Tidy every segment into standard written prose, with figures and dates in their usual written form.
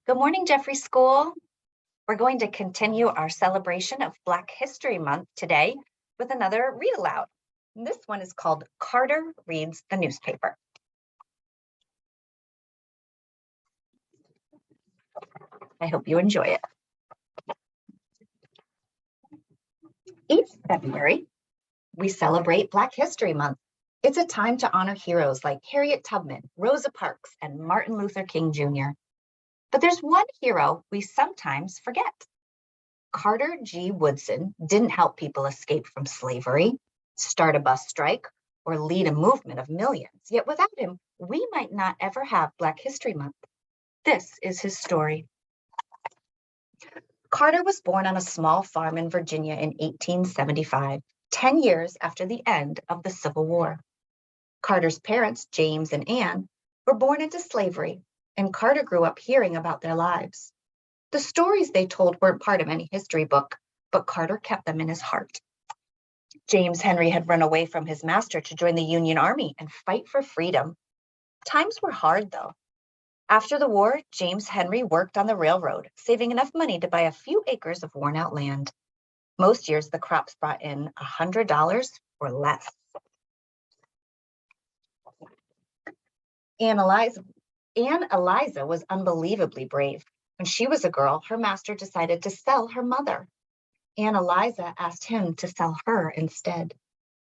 Good morning, Jeffrey School. We're going to continue our celebration of Black History Month today with another read aloud. This one is called Carter Reads the Newspaper. I hope you enjoy it. Each February, we celebrate Black History Month. It's a time to honor heroes like Harriet Tubman, Rosa Parks, and Martin Luther King Jr. But there's one hero we sometimes forget. Carter G. Woodson didn't help people escape from slavery, start a bus strike, or lead a movement of millions. Yet without him, we might not ever have Black History Month. This is his story. Carter was born on a small farm in Virginia in 1875, 10 years after the end of the Civil War. Carter's parents, James and Anne, were born into slavery, and Carter grew up hearing about their lives. The stories they told weren't part of any history book, but Carter kept them in his heart. James Henry had run away from his master to join the Union Army and fight for freedom. Times were hard, though. After the war, James Henry worked on the railroad, saving enough money to buy a few acres of worn-out land. Most years, the crops brought in $100 or less. Anne Eliza was unbelievably brave. When she was a girl, her master decided to sell her mother. Anne Eliza asked him to sell her instead.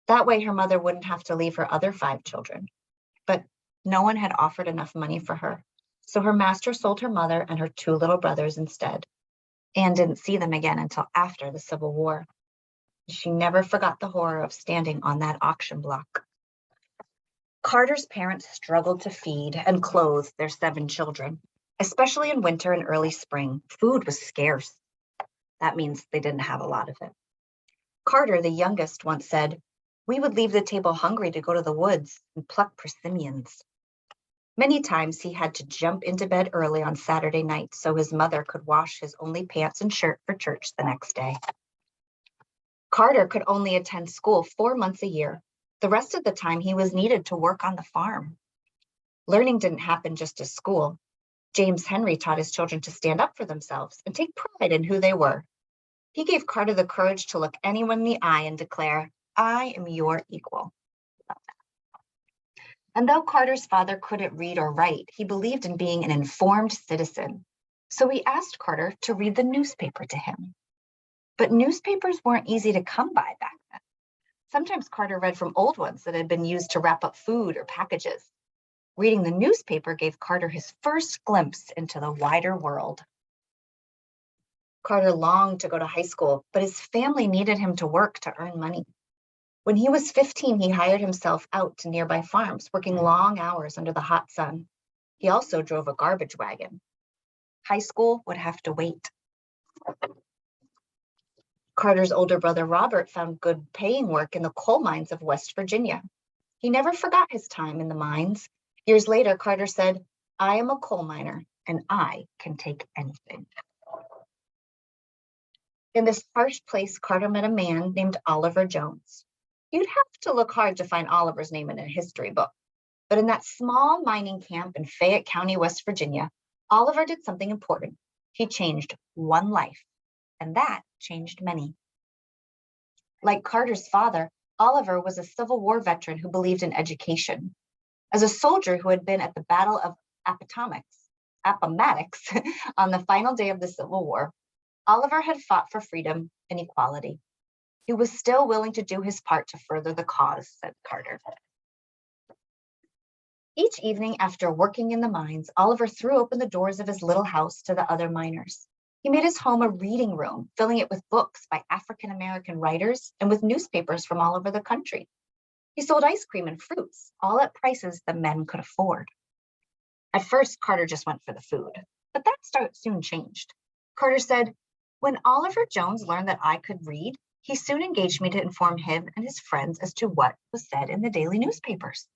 That way her mother wouldn't have to leave her other 5 children. But no one had offered enough money for her, so her master sold her mother and her 2 little brothers instead. Anne didn't see them again until after the Civil War. She never forgot the horror of standing on that auction block. Carter's parents struggled to feed and clothe their 7 children. Especially in winter and early spring, food was scarce. That means they didn't have a lot of it. Carter, the youngest, once said, "We would leave the table hungry to go to the woods and pluck persimmons." Many times he had to jump into bed early on Saturday night so his mother could wash his only pants and shirt for church the next day. Carter could only attend school 4 months a year. The rest of the time he was needed to work on the farm. Learning didn't happen just at school. James Henry taught his children to stand up for themselves and take pride in who they were. He gave Carter the courage to look anyone in the eye and declare, "I am your equal." And though Carter's father couldn't read or write, he believed in being an informed citizen. So he asked Carter to read the newspaper to him. But newspapers weren't easy to come by back then. Sometimes Carter read from old ones that had been used to wrap up food or packages. Reading the newspaper gave Carter his first glimpse into the wider world. Carter longed to go to high school, but his family needed him to work to earn money. When he was 15, he hired himself out to nearby farms, working long hours under the hot sun. He also drove a garbage wagon. High school would have to wait. Carter's older brother, Robert, found good paying work in the coal mines of West Virginia. He never forgot his time in the mines. Years later, Carter said, "I am a coal miner, and I can take anything." In this harsh place, Carter met a man named Oliver Jones. You'd have to look hard to find Oliver's name in a history book. But in that small mining camp in Fayette County, West Virginia, Oliver did something important. He changed one life, and that changed many. Like Carter's father, Oliver was a Civil War veteran who believed in education. As a soldier who had been at the Battle of Appomattox on the final day of the Civil War, Oliver had fought for freedom and equality. He was still willing to do his part to further the cause, said Carter. Each evening after working in the mines, Oliver threw open the doors of his little house to the other miners. He made his home a reading room, filling it with books by African-American writers and with newspapers from all over the country. He sold ice cream and fruits, all at prices the men could afford. At first, Carter just went for the food, but that soon changed. Carter said, "When Oliver Jones learned that I could read, he soon engaged me to inform him and his friends as to what was said in the daily newspapers."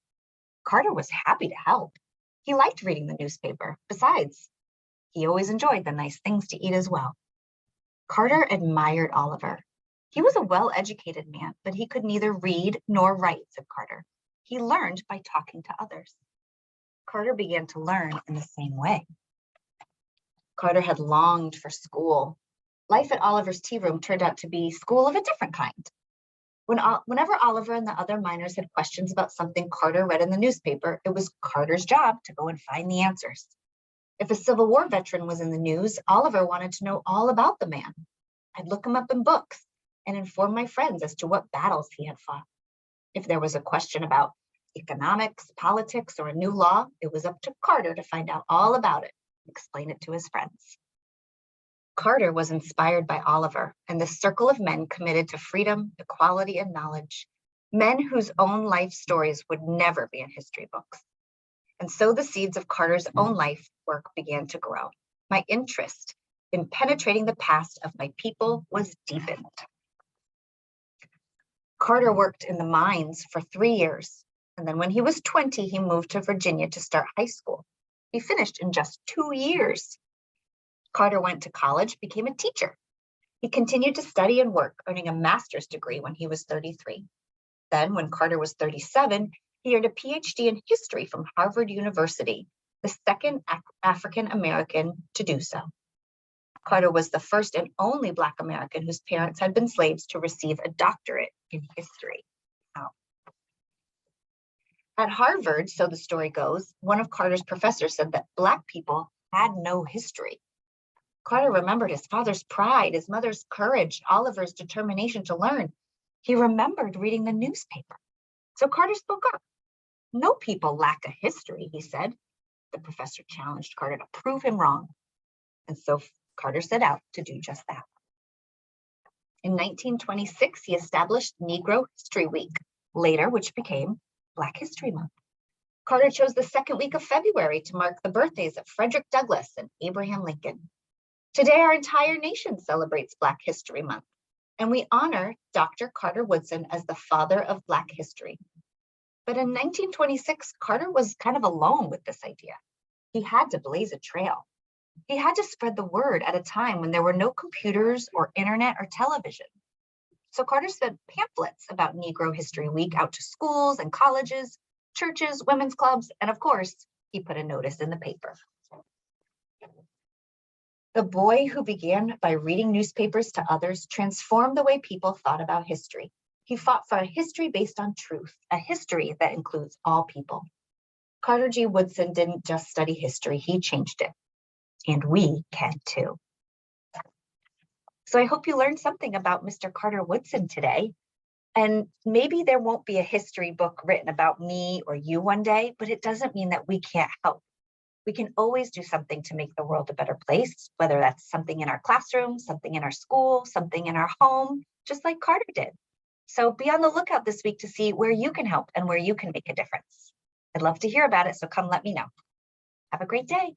Carter was happy to help. He liked reading the newspaper. Besides, he always enjoyed the nice things to eat as well. Carter admired Oliver. He was a well-educated man, but he could neither read nor write, said Carter. He learned by talking to others. Carter began to learn in the same way. Carter had longed for school. Life at Oliver's tea room turned out to be school of a different kind. Whenever Oliver and the other miners had questions about something Carter read in the newspaper, it was Carter's job to go and find the answers. If a Civil War veteran was in the news, Oliver wanted to know all about the man. I'd look him up in books and inform my friends as to what battles he had fought. If there was a question about economics, politics, or a new law, it was up to Carter to find out all about it and explain it to his friends. Carter was inspired by Oliver and the circle of men committed to freedom, equality, and knowledge, men whose own life stories would never be in history books. And so the seeds of Carter's own life work began to grow. My interest in penetrating the past of my people was deepened. Carter worked in the mines for 3 years, and then when he was 20, he moved to Virginia to start high school. He finished in just 2 years. Carter went to college, became a teacher. He continued to study and work, earning a master's degree when he was 33. Then, when Carter was 37, he earned a PhD in history from Harvard University, the second African American to do so. Carter was the first and only Black American whose parents had been slaves to receive a doctorate in history. Wow. At Harvard, so the story goes, one of Carter's professors said that Black people had no history. Carter remembered his father's pride, his mother's courage, Oliver's determination to learn. He remembered reading the newspaper. So Carter spoke up. No people lack a history, he said. The professor challenged Carter to prove him wrong. And so Carter set out to do just that. In 1926, he established Negro History Week, later which became Black History Month. Carter chose the second week of February to mark the birthdays of Frederick Douglass and Abraham Lincoln. Today, our entire nation celebrates Black History Month, and we honor Dr. Carter Woodson as the father of Black history. But in 1926, Carter was kind of alone with this idea. He had to blaze a trail. He had to spread the word at a time when there were no computers or internet or television. So Carter sent pamphlets about Negro History Week out to schools and colleges, churches, women's clubs, and of course, he put a notice in the paper. The boy who began by reading newspapers to others transformed the way people thought about history. He fought for a history based on truth, a history that includes all people. Carter G. Woodson didn't just study history, he changed it. And we can too. So I hope you learned something about Mr. Carter Woodson today. And maybe there won't be a history book written about me or you one day, but it doesn't mean that we can't help. We can always do something to make the world a better place, whether that's something in our classroom, something in our school, something in our home, just like Carter did. So be on the lookout this week to see where you can help and where you can make a difference. I'd love to hear about it, so come let me know. Have a great day.